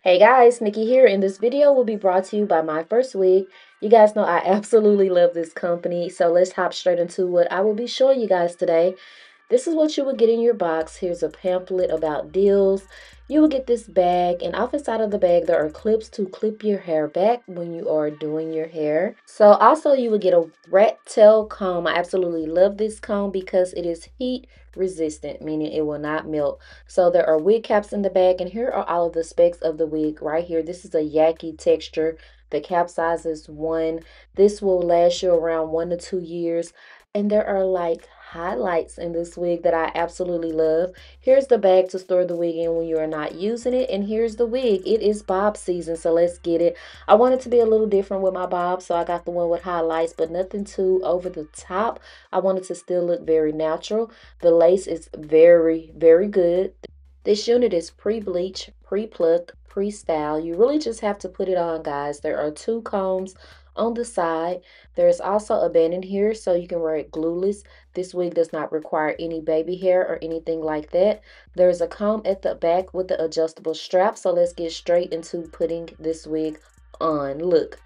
Hey guys, Nikki here, and this video will be brought to you by Myfirstwig. You guys know I absolutely love this company, so let's hop straight into what I will be showing you guys today. This is what you will get in your box. Here's a pamphlet about deals. You will get this bag, and off inside of the bag there are clips to clip your hair back when you are doing your hair. So also you will get a rat tail comb. I absolutely love this comb because it is heat resistant, meaning it will not melt. So there are wig caps in the bag, and here are all of the specs of the wig right here. This is a Yaki texture. The cap size is 1. This will last you around 1 to 2 years. And there are like highlights in this wig that I absolutely love. Here's the bag to store the wig in when you are not using it. And here's the wig. It is bob season, so let's get it. I want it to be a little different with my bob, so I got the one with highlights, but nothing too over the top. I want it to still look very natural. The lace is very, very good. This unit is pre-bleached, pre-plucked, pre-styled. You really just have to put it on, guys. There are 2 combs on the side. There's also a band in here so you can wear it glueless. This wig does not require any baby hair or anything like that. There's a comb at the back with the adjustable strap. So let's get straight into putting this wig on. Look,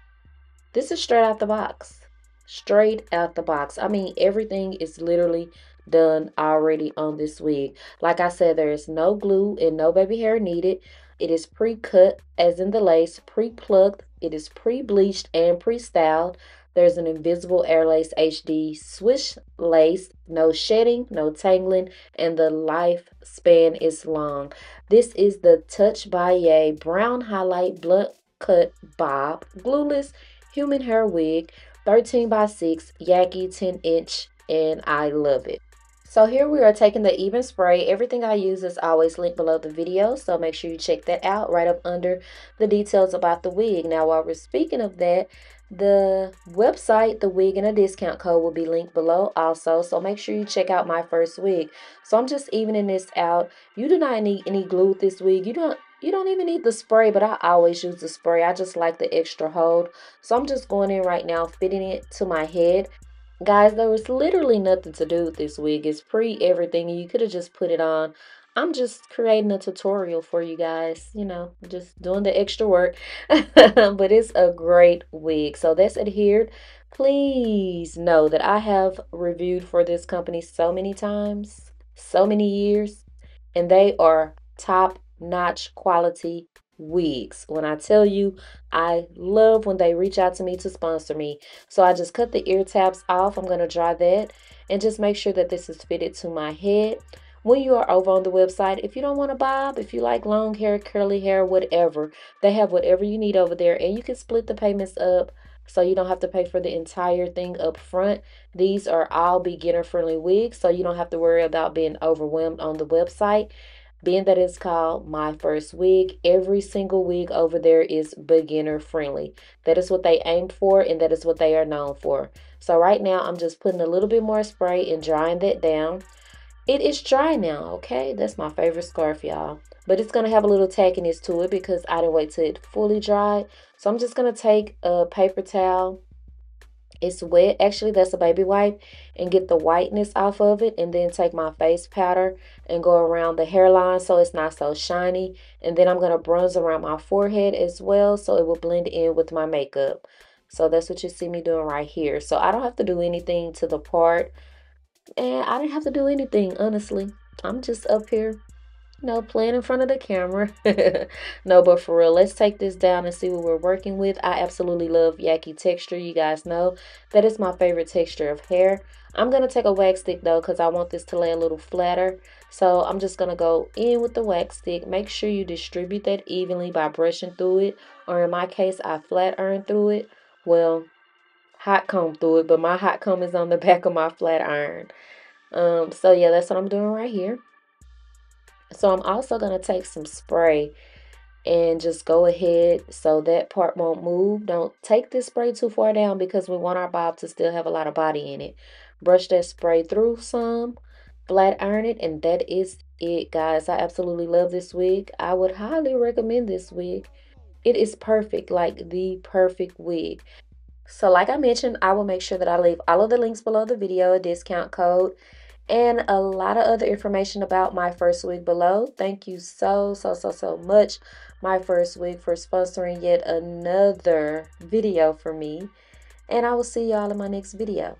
this is straight out the box. Straight out the box. I mean, everything is literally done already on this wig. Like I said, there is no glue and no baby hair needed. It is pre-cut, as in the lace, pre-plucked. It is pre-bleached and pre-styled. There's an invisible air lace HD swish lace, no shedding, no tangling, and the lifespan is long. This is the Touchedbyaye brown highlight blunt cut bob glueless human hair wig, 13x6 Yaki 10-inch, and I love it. So here we are taking the even spray. Everything I use is always linked below the video, so make sure you check that out right up under the details about the wig. Now, while we're speaking of that, the website, the wig, and a discount code will be linked below also, so make sure you check out Myfirstwig. So I'm just evening this out. You do not need any glue with this wig. You don't even need the spray, but I always use the spray. I just like the extra hold. So I'm just going in right now, fitting it to my head. Guys, there was literally nothing to do with this wig. It's pre-everything. You could have just put it on. I'm just creating a tutorial for you guys, just doing the extra work. But it's a great wig. So that's adhered. Please know that I have reviewed for this company so many times, so many years, and they are top-notch quality wigs. When I tell you, I love when they reach out to me to sponsor me. So I just cut the ear tabs off. I'm going to dry that and just make sure that this is fitted to my head. When you are over on the website, if you don't want a bob, if you like long hair, curly hair, whatever, they have whatever you need over there, and you can split the payments up so you don't have to pay for the entire thing up front. These are all beginner friendly wigs, so you don't have to worry about being overwhelmed on the website. Being that it's called Myfirstwig, every single wig over there is beginner friendly. That is what they aimed for, and that is what they are known for. So right now I'm just putting a little bit more spray and drying that down. It is dry now, okay? That's my favorite scarf, y'all. But it's going to have a little tackiness to it because I didn't wait till it fully dried. So I'm just going to take a paper towel. It's wet. Actually, that's a baby wipe, and get the whiteness off of it, and then take my face powder and go around the hairline so it's not so shiny. And then I'm going to bronze around my forehead as well so it will blend in with my makeup. So that's what you see me doing right here. So I don't have to do anything to the part, and I didn't have to do anything, honestly. I'm just up here, playing in front of the camera. No, but for real, let's take this down and see what we're working with. I absolutely love Yaki texture. You guys know that is my favorite texture of hair. I'm going to take a wax stick, though, because I want this to lay a little flatter. So I'm just going to go in with the wax stick. Make sure you distribute that evenly by brushing through it. Or in my case, I flat iron through it. Well, hot comb through it, but my hot comb is on the back of my flat iron. So yeah, that's what I'm doing right here. So I'm also going to take some spray and just go ahead so that part won't move. Don't take this spray too far down because we want our bob to still have a lot of body in it. Brush that spray through some, flat iron it, and that is it, guys. I absolutely love this wig. I would highly recommend this wig. It is perfect, like the perfect wig. So like I mentioned, I will make sure that I leave all of the links below the video, a discount code, and a lot of other information about Myfirstwig below. Thank you so much, Myfirstwig, for sponsoring yet another video for me. And I will see y'all in my next video.